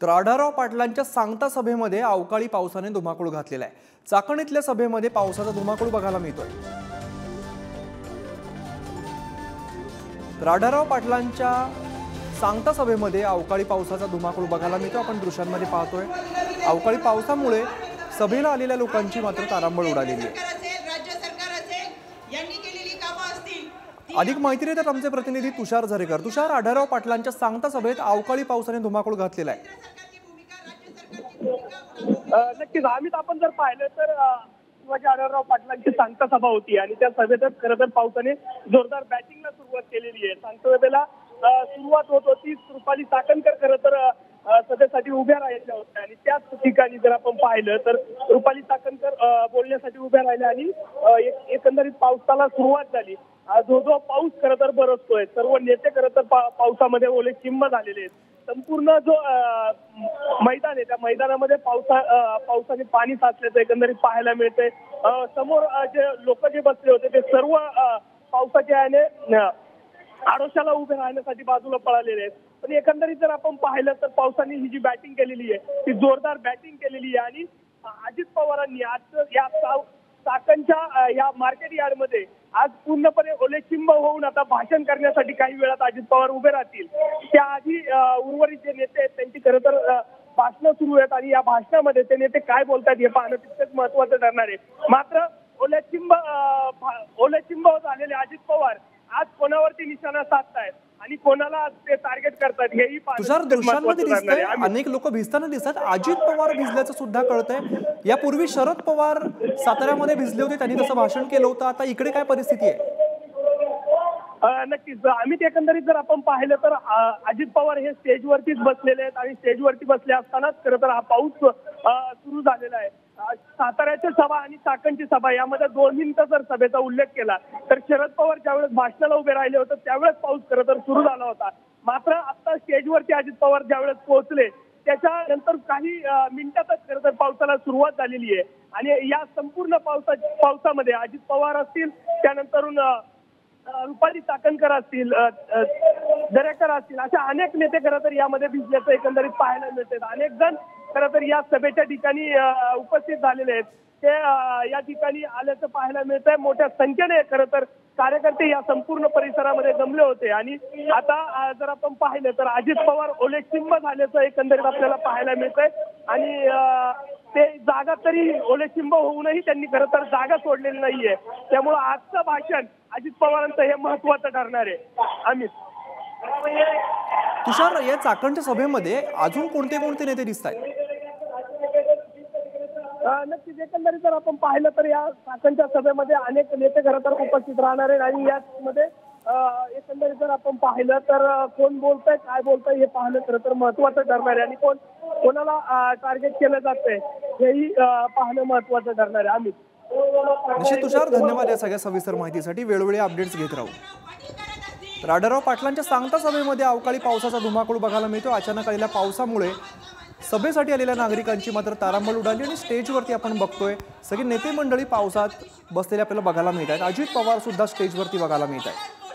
तर आढळराव पाटलांच्या सांगता सभेमध्ये अवकाळी पावसाने धुमाकूळ घातलेला आहे। चाकणीतल्या सभेमध्ये पावसाचा धुमाकूळ बघायला मिळतोय। तर आढळराव पाटलांच्या सांगता सभेमध्ये अवकाळी पावसाचा धुमाकूळ बघायला मिळतो। आपण दृश्यांमध्ये पाहतोय अवकाळी पावसामुळे सभेला आलेल्या लोकांची मात्र तारांबळ उडालेली आहे। अधिक माहिती देतात आमचे प्रतिनिधी तुषार झरेकर। तुषार, आढळराव पाटलांच्या सांगता सभेत अवकाळी पावसाने धुमाकूळ घातलेला आहे। नक्कीच आम्ही आपण जर पाहिलं तर शिवाजी आढळराव पाटलांची सांगता सभा होती आणि त्या सभेतच खरं तर पावसाने जोरदार बॅटिंगला सुरुवात केलेली आहे। सांगता सभेला सुरुवात होत होती रुपाली चाकणकर खरं तर सभेसाठी उभ्या राहिल्या होत्या आणि त्याच ठिकाणी जर आपण पाहिलं तर रुपाली चाकणकर बोलण्यासाठी उभ्या राहिल्या आणि एकंदरीत पावसाला सुरुवात झाली। जो पाऊस खरं तर बरसतोय, सर्व नेते खरं तर पावसामध्ये ओले चिंब झालेले आहेत। संपूर्ण जो मैदान आहे त्या मैदानामध्ये पावसाने पाणी साचल्याचं एकंदरीत पाहायला मिळतंय। समोर जे लोक जे बसले होते ते सर्व पावसाच्या याने आडोशाला उभे राहण्यासाठी बाजूला पळालेले आहेत। पण एकंदरीत जर आपण पाहिलं तर पावसाने ही जी बॅटिंग केलेली आहे ती जोरदार बॅटिंग केलेली आहे आणि अजित पवारांनी आज या चाकणच्या या मार्केट यार्डमध्ये आज पूर्णपणे ओलेचिंब होऊन आता भाषण करण्यासाठी काही वेळात अजित पवार उभे राहतील। त्याआधी उर्वरित जे नेते आहेत त्यांची खरं तर भाषणं सुरू आहेत आणि या भाषणामध्ये ते नेते काय बोलतात हे पाहणं तितकंच महत्वाचं ठरणार आहे। मात्र ओलेचिंब झालेले अजित पवार आज कोणावरती निशाणा साधतायत आणि कोणाला ते टार्गेट करतात हेही तुषार, दृश्यांमध्ये दिसतंय अनेक लोक भिजताना दिसतात। अजित पवार भिजल्याचं सुद्धा कळतंय। यापूर्वी शरद पवार साताऱ्यामध्ये भिजले होते, त्यांनी तसं भाषण केलं होतं। आता इकडे काय परिस्थिती आहे? नक्कीच आम्ही एकंदरीत जर आपण पाहिलं तर अजित पवार हे स्टेजवरतीच बसलेले आहेत आणि स्टेजवरती बसले असतानाच खरं तर हा पाऊस सुरू झालेला आहे। साताऱ्याची सभा आणि चाकणची सभा यामध्ये दोन्हींचा जर सभेचा उल्लेख केला तर शरद पवार ज्यावेळेस भाषणाला उभे राहिले होते त्यावेळेस पाऊस खरं तर सुरू झाला होता। मात्र आता स्टेजवरती अजित पवार ज्यावेळेस पोहोचले त्याच्यानंतर काही मिनिटातच खरं तर पावसाला सुरुवात झालेली आहे आणि या संपूर्ण पावसामध्ये अजित पवार असतील, त्यानंतरून रुपाली चाकणकर असतील, दरेकर असतील, अशा अनेक नेते खरं तर यामध्ये भिजल्याचं एकंदरीत पाहायला मिळते। अनेक जण खरं तर या सभेच्या ठिकाणी उपस्थित झालेले आहेत, ते या ठिकाणी आल्याचं पाहायला मिळतंय। मोठ्या संख्येने खरं तर कार्यकर्ते या संपूर्ण परिसरामध्ये जमले होते आणि आता जर आपण पाहिलं तर अजित पवार ओलेचिंब झाल्याचं एकंदरीत आपल्याला पाहायला मिळतंय आणि ते जागा तरी ओलेचिंब होऊनही त्यांनी खरं तर जागा सोडलेली नाहीये। त्यामुळे आजचं भाषण अजित पवारांचं हे महत्वाचं ठरणार आहे। अमित, तुषार, या चाकणच्या सभेमध्ये अजून कोणते कोणते नेते दिसत आहेत? नक्कीच एकंदरीत जर आपण पाहिलं तर या चाकणच्या सभेमध्ये अनेक नेते खरं तर उपस्थित राहणार आहेत आणि यामध्ये एकंदरीत जर आपण पाहिलं तर कोण बोलतंय काय बोलतंय हे पाहणं खरं तर महत्वाचं ठरणार आहे आणि कोणाला टार्गेट केलं जातंय हेही पाहणं महत्वाचं ठरणार आहे। अमित, निश्चित तुषार, धन्यवाद या सगळ्या सविस्तर माहितीसाठी। वेळोवेळी अपडेट्स घेत राहू। तर आढळराव पाटलांच्या सांगता सभेमध्ये अवकाळी पावसाचा धुमाकूळ बघायला मिळतो। अचानक आलेल्या पावसामुळे सभेसाठी आलेल्या नागरिकांची मात्र तारांबळ उडाली आणि स्टेजवरती आपण बघतोय सगळे नेते मंडळी पावसात बसलेले आपल्याला बघायला मिळत आहेत। अजित पवार सुद्धा स्टेजवरती बघायला मिळत आहेत।